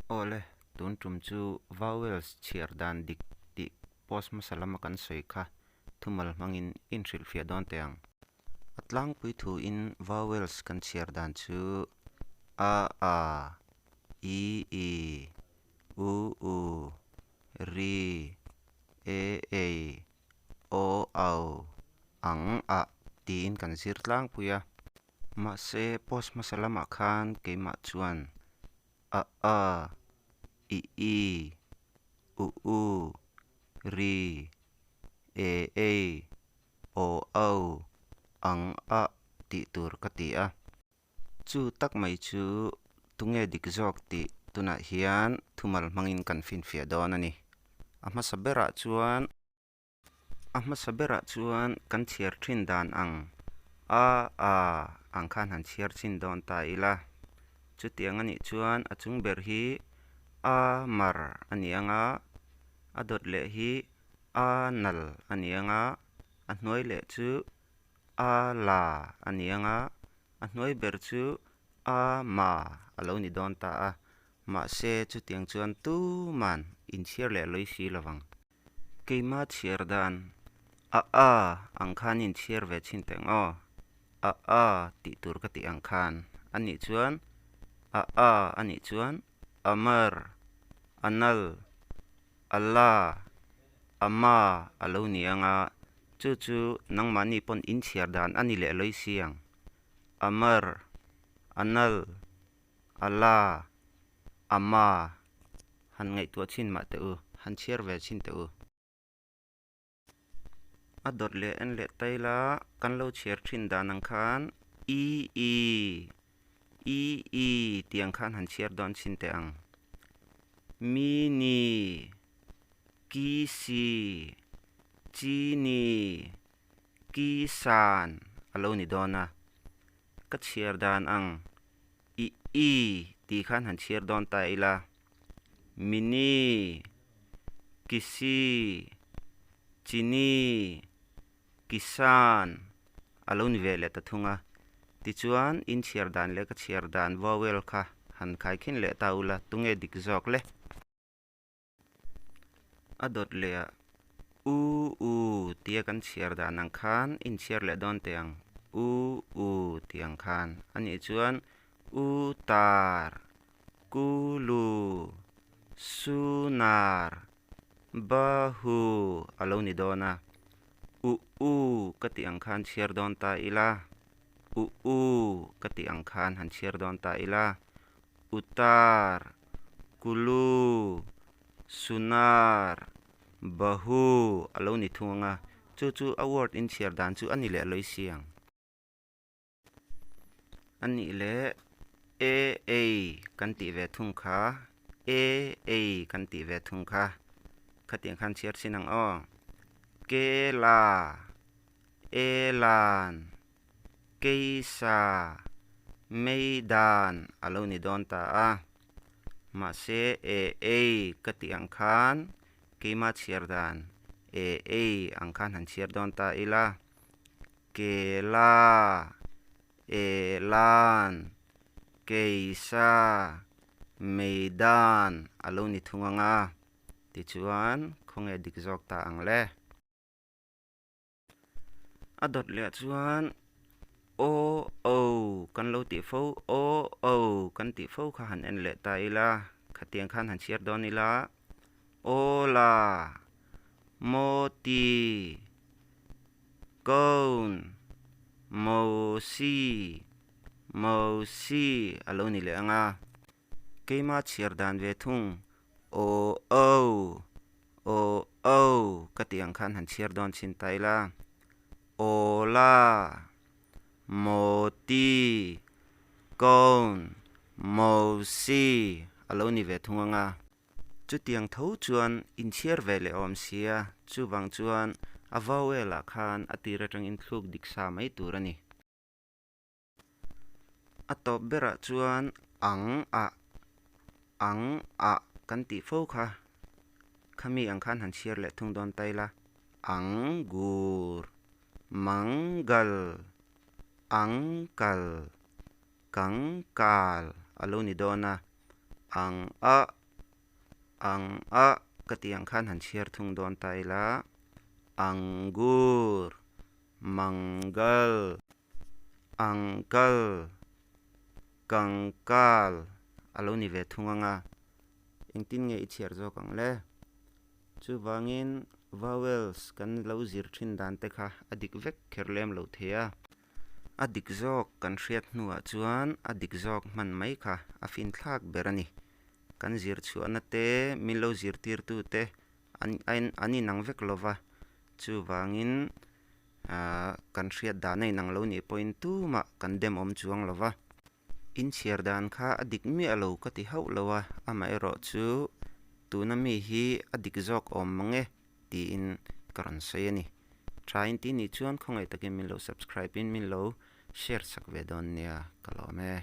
Ole tun tum chu vowels chiar dan dik ti pos masala makan soi kha thumal mangin in hril fia don teang atlang pui thu in vowels kan chiar dan chu a i u ri e o au ang a tin kan zir tlang puya ma se pos masala ma khan ke ma chuan a i u ri e o au ang a ti tur ka ti a chu tak mai chu tunge dik zok ti tuna hian thumal mangin kan fin fia don ani ahma sabera chuan kan chiar thin dan ang a ang khan han chiar chin don ta ila chu tiang ani chuan a chung ber hi a mar ani anga a dot le hi a nal ani anga a hnuai le chu a la ani anga a hnuai ber chu a ma alo ni don ta a ma se chu tiang chuan tu man in chiar le loi si lawang keima chiar dan a ang khan in chiar ve chin teng o a ti tur ka ti ang khan ani chuan a ani chuan amar anal alla ama alo ni anga chu nang mani pon in chiar dan ani le loi siang amar anal alla ama han ngai tua chin ma te u han chiar ve chin te u a dot le en le taila kan lo chiar thin dan ang khan i tiang khan han chiar don chin te ang mini kisi chini kisan alo ni dona ka chiar dan ang i ti khan han chiar don ta ila mini kisi chini kisan alo ni ve le ta thunga ti chuan in chiar dan le ka chiar dan vowel kha han khai khin le ta ula tunge dik zok le a dot le u tia kan chiar dan ang khan in chiar le don teang u tiang khan ani chuan utar kulu sunar bahu alo ni dona u ka ti ang khan chiar don ta ila u ka ti ang khan han chiar don ta ila utar kulu sunar bahu alo ni thunga chu a word in chiar dan chu ani le loi siang ani le e kan ti ve thung kha e kan ti ve thung kha khatiang khan chiar sinang o kela elan keisa meidan alo ni don ta a ma se e ka ti ang khan keima chiar dan e ang khan han chiar don ta ila kela elan keisa meidan alo ni thunga nga ti chuan khonge dik zok ta ang le a dot le chuan o kan lo ti fo o kan ti fo kha han en le ta ila khatiang khan han chiar don ila ola moti kon mosi alo ni le anga keima chiar dan ve thung o katiang khan han chiar don chin ta ila ola moti kon mosi alo ni ve thunga nga chu tiang tho chuan in chiar ve le om sia chu wang chuan a vowel a khan ati ratang in thluk dik sa mai turani a top bera chuan ang a kan ti fo kha khami ang khan han chiar le thung don taila angur mangal angkal kangkal alo ni dona ang a ang a katiang khan han chiar thung don tai la anggur mangal angkal kangkal alo ni ve thung anga engtin nge ichiar zo kang le chu wangin vowels kan lo zir thin dan te kha adik vek kherlem lo thea adik zok kan hriat hnuah chuan adik zok man mai kha afin thlak berani kan zir chuan te min lo zir tir tu te ani nang vek lova chu wangin kan hriat dan nei nang lo ni point tu ma kan dem om chuang lova in chiar dan kha adik mi alo ka ti hau lowa ama ero chu tuna mi hi adik zok om mange ti in karon sayani try ti ni chuan khongai takin min lo subscribe in min lo share sak ve don nia kalome